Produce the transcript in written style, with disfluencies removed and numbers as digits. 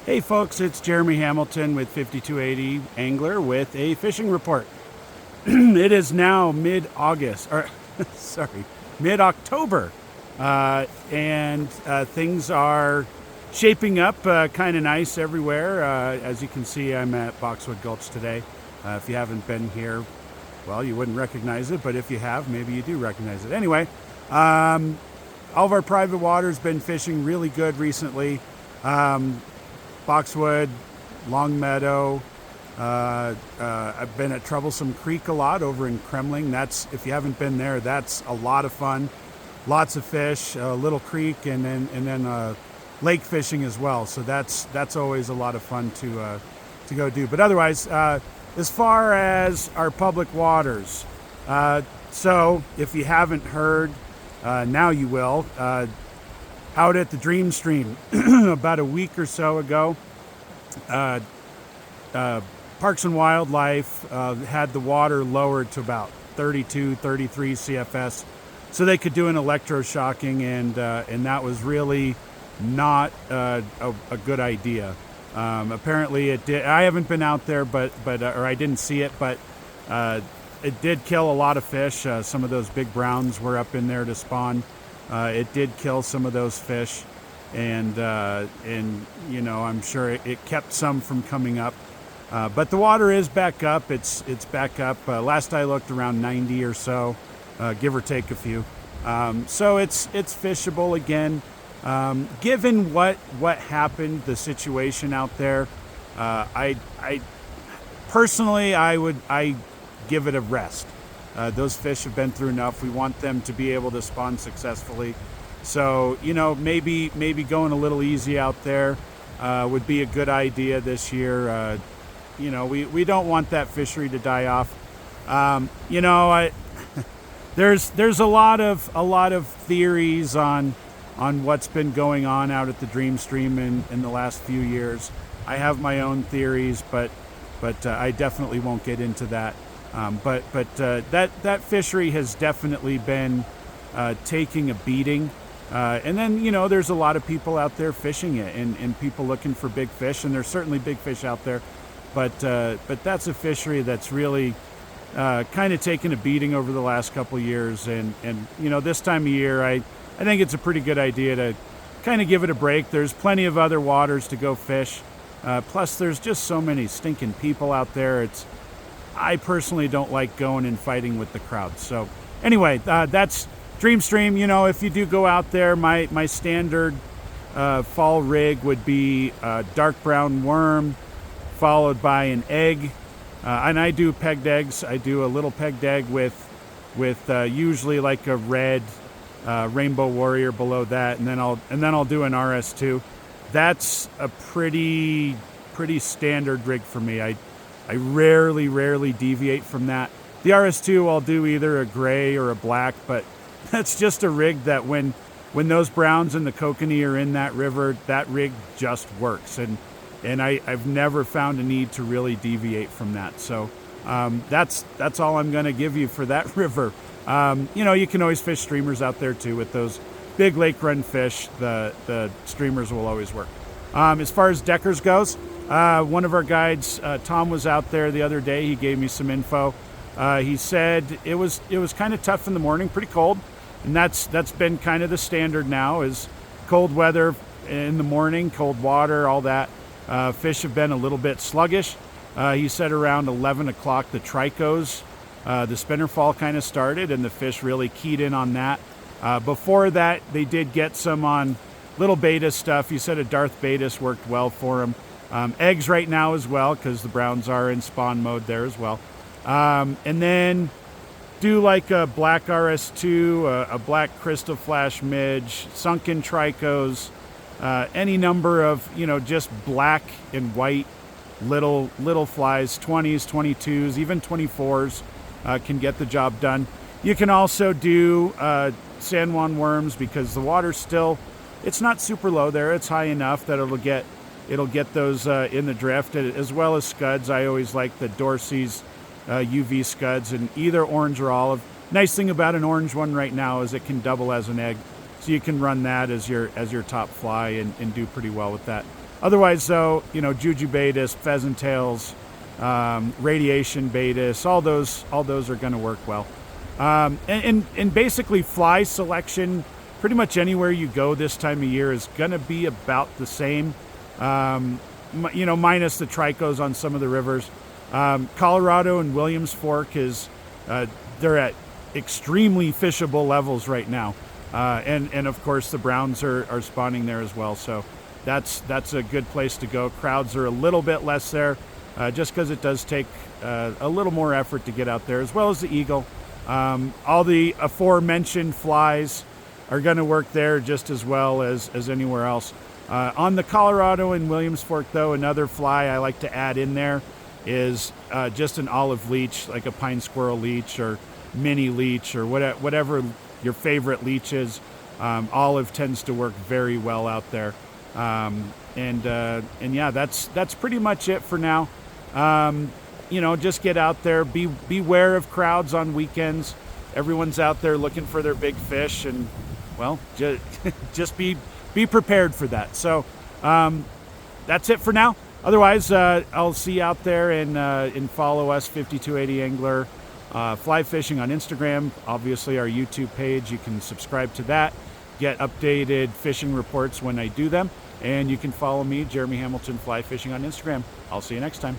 Hey folks, it's Jeremy Hamilton with 5280 Angler with a fishing report. It is now mid-August, or sorry, mid-October, and things are shaping up kind of nice everywhere. As you can see, I'm at Boxwood Gulch today. If you haven't been here, well, you wouldn't recognize it, but if you have, maybe you do recognize it. Anyway, all of our private water's been fishing really good recently. Boxwood, Long Meadow. I've been at Troublesome Creek a lot over in Kremling. That's, if you haven't been there, that's a lot of fun. Lots of fish, Little Creek, and then lake fishing as well. So that's always a lot of fun to go do. But otherwise, as far as our public waters, so if you haven't heard, now you will. Out at the Dream Stream about a week or so ago, Parks and Wildlife had the water lowered to about 32, 33 CFS, so they could do an electroshocking, and that was really not a good idea. Apparently, it did. I haven't been out there, or I didn't see it, but it did kill a lot of fish. Some of those big browns were up in there to spawn. It did kill some of those fish, and you know, I'm sure it kept some from coming up. But the water is back up. It's back up. Last I looked, around 90 or so, give or take a few. So it's fishable again. Given what happened, the situation out there, I personally I give it a rest. Those fish have been through enough. We want them to be able to spawn successfully. So, you know, maybe going a little easy out there would be a good idea this year. You know, we don't want that fishery to die off. You know, there's a lot of theories on what's been going on out at the Dream Stream in the last few years. I have my own theories, but I definitely won't get into that. But that fishery has definitely been taking a beating. And then, you know, there's a lot of people out there fishing it, and people looking for big fish, and there's certainly big fish out there. But that's a fishery that's really kind of taken a beating over the last couple of years. And you know, this time of year, I think it's a pretty good idea to kind of give it a break. There's plenty of other waters to go fish. Plus, there's just so many stinking people out there. I personally don't like going and fighting with the crowd. So anyway, that's Dream Stream. You know, if you do go out there, my standard fall rig would be dark brown worm, followed by an egg. And I do pegged eggs. I do a little pegged egg with usually like a red Rainbow Warrior below that, and then I'll do an RS2. That's a pretty standard rig for me. I rarely deviate from that. The RS2, I'll do either a gray or a black, but that's just a rig that when those browns and the kokanee are in that river, that rig just works. And I've never found a need to really deviate from that. So that's all I'm going to give you for that river. You know, you can always fish streamers out there too with those big lake run fish. The streamers will always work. As far as deckers goes, one of our guides, Tom, was out there the other day. He gave me some info. He said it was kind of tough in the morning, pretty cold, and that's been kind of the standard now, is cold weather in the morning, cold water, all that. Fish have been a little bit sluggish. He said around 11 o'clock the trichos, the spinner fall kind of started, and the fish really keyed in on that. Before that, they did get some on little beta stuff. He said a Darth Betis worked well for him. Eggs right now as well, because the browns are in spawn mode there as well. And then do like a black RS2, a black crystal flash midge, sunken trichos, any number of, you know, just black and white little flies, 20s, 22s, even 24s can get the job done. You can also do San Juan worms, because the water's still, it's not super low there. It's high enough that it'll get those in the drift, as well as scuds. I always like the Dorsey's UV scuds, and either orange or olive. Nice thing about an orange one right now is it can double as an egg, so you can run that as your top fly and do pretty well with that. Otherwise, though, jujubaitis, pheasant tails, radiation baitis, all those are going to work well. And basically, fly selection, pretty much anywhere you go this time of year is going to be about the same. Minus the tricos on some of the rivers. Colorado and Williams Fork they're at extremely fishable levels right now. And of course the browns are spawning there as well. So that's a good place to go. Crowds are a little bit less there, just because it does take a little more effort to get out there, as well as the eagle. All the aforementioned flies are going to work there just as well as anywhere else. On the Colorado and Williams Fork, though, another fly I like to add in there is just an olive leech, like a pine squirrel leech or mini leech or whatever your favorite leech is. Olive tends to work very well out there. And yeah, that's pretty much it for now. Just get out there, beware of crowds on weekends. Everyone's out there looking for their big fish, and well, just be prepared for that. So that's it for now. Otherwise, I'll see you out there and follow us, 5280 Angler Fly Fishing on Instagram. Obviously, our YouTube page. You can subscribe to that, get updated fishing reports when I do them, and you can follow me, Jeremy Hamilton Fly Fishing on Instagram. I'll see you next time.